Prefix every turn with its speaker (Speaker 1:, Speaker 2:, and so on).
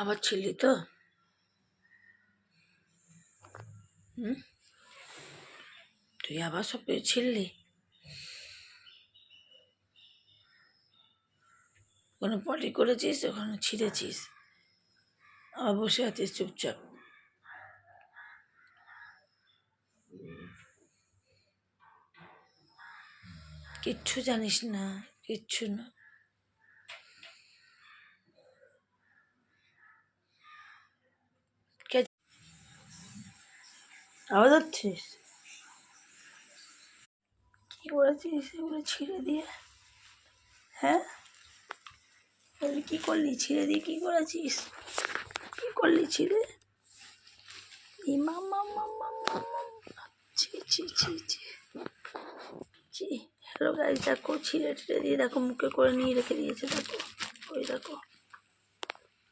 Speaker 1: আবার ছিলি তো? তুই আবার সব কিছু ছিললি? কোনো পটি করেছিস, ওখানে ছিঁড়েছিস, আবার বসে আছিস চুপচাপ। কিচ্ছু জানিস না, কিচ্ছু না। আবার যাচ্ছিস? কি করেছিস এগুলো ছিঁড়ে দিয়ে? হ্যাঁ, কি করলি ছিঁড়ে দিয়ে? কি করেছিস? কি করলি ছিঁড়ে? ছি ছি ছি ছি ছি। হ্যালো গাইস, দেখো ছিঁড়ে টিড়ে দিয়ে দেখো মুখে করে নিয়ে রেখে দিয়েছে, দেখো ওই দেখো।